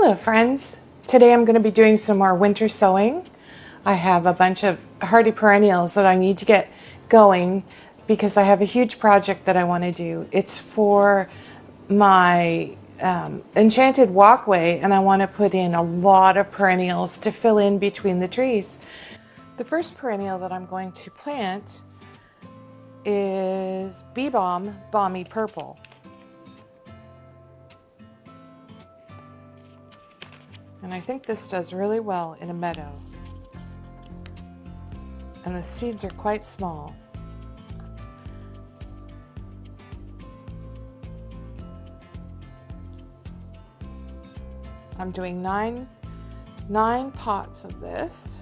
Hello friends, today I'm going to be doing some more winter sowing. I have a bunch of hardy perennials that I need to get going because I have a huge project that I want to do. It's for my enchanted walkway, and I want to put in a lot of perennials to fill in between the trees. The first perennial that I'm going to plant is Bee Balm Balmy Purple. And I think this does really well in a meadow. And the seeds are quite small. I'm doing nine pots of this,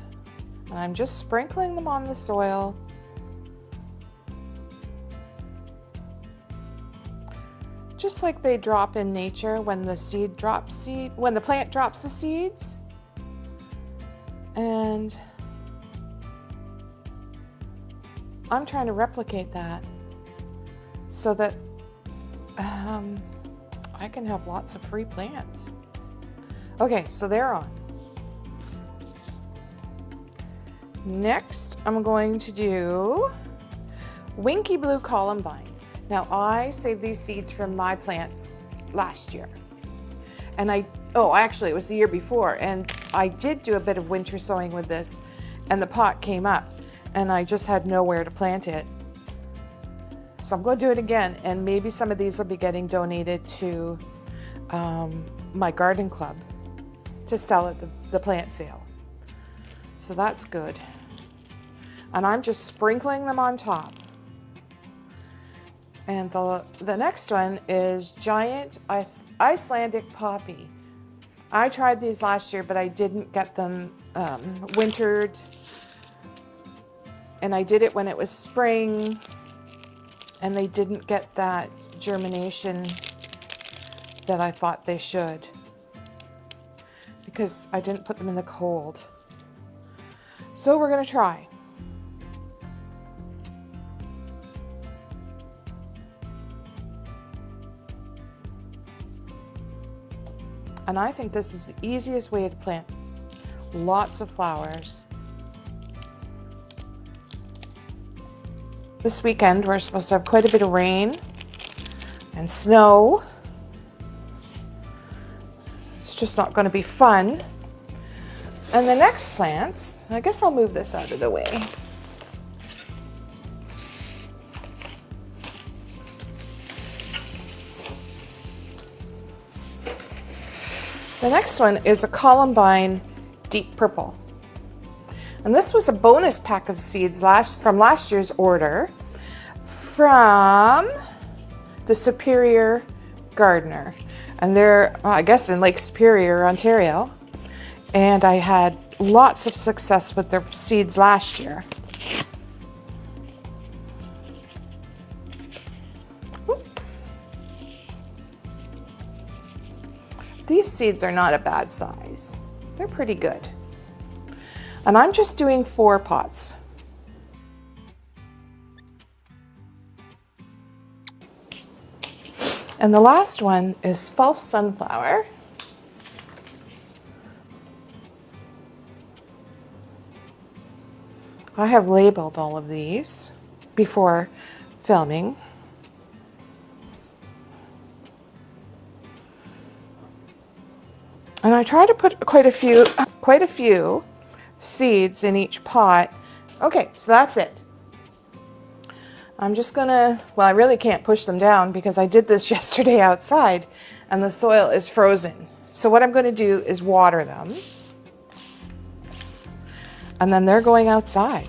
and I'm just sprinkling them on the soil. Just like they drop in nature when the plant drops the seeds. And I'm trying to replicate that so that I can have lots of free plants. Okay, so they're on. Next, I'm going to do Winky Blue Columbine. Now, I saved these seeds from my plants last year. And actually it was the year before, and I did do a bit of winter sowing with this, and the pot came up, and I just had nowhere to plant it. So I'm going to do it again, and maybe some of these will be getting donated to my garden club to sell at the plant sale. So that's good. And I'm just sprinkling them on top. And the next one is Giant Icelandic Poppy. I tried these last year, but I didn't get them wintered. And I did it when it was spring, and they didn't get that germination that I thought they should, because I didn't put them in the cold. So we're gonna try. And I think this is the easiest way to plant lots of flowers. This weekend we're supposed to have quite a bit of rain and snow. It's just not going to be fun. And the next plants, I guess I'll move this out of the way. The next one is a Columbine Deep Purple. And this was a bonus pack of seeds from last year's order from the Superior Gardener. And they're, I guess, in Lake Superior, Ontario. And I had lots of success with their seeds last year. These seeds are not a bad size. They're pretty good. And I'm just doing 4 pots. And the last one is False Sunflower. I have labeled all of these before filming. And I try to put quite a few seeds in each pot. Okay, so that's it. I'm just gonna, well, I really can't push them down because I did this yesterday outside and the soil is frozen. So what I'm gonna do is water them. And then they're going outside.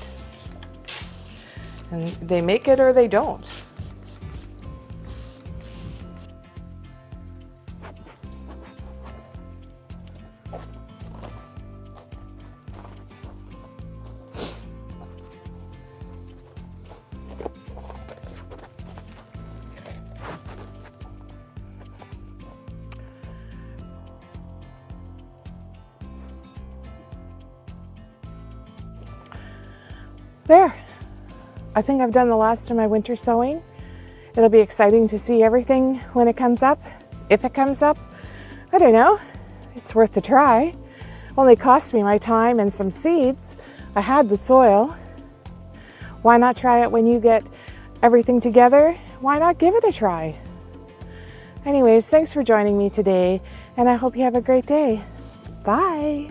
And they make it or they don't. There. I think I've done the last of my winter sowing. It'll be exciting to see everything when it comes up, if it comes up. I don't know. it's worth a try. Only cost me my time and some seeds. I had the soil. Why not try it when you get everything together? Why not give it a try? Anyways, thanks for joining me today, and I hope you have a great day. Bye.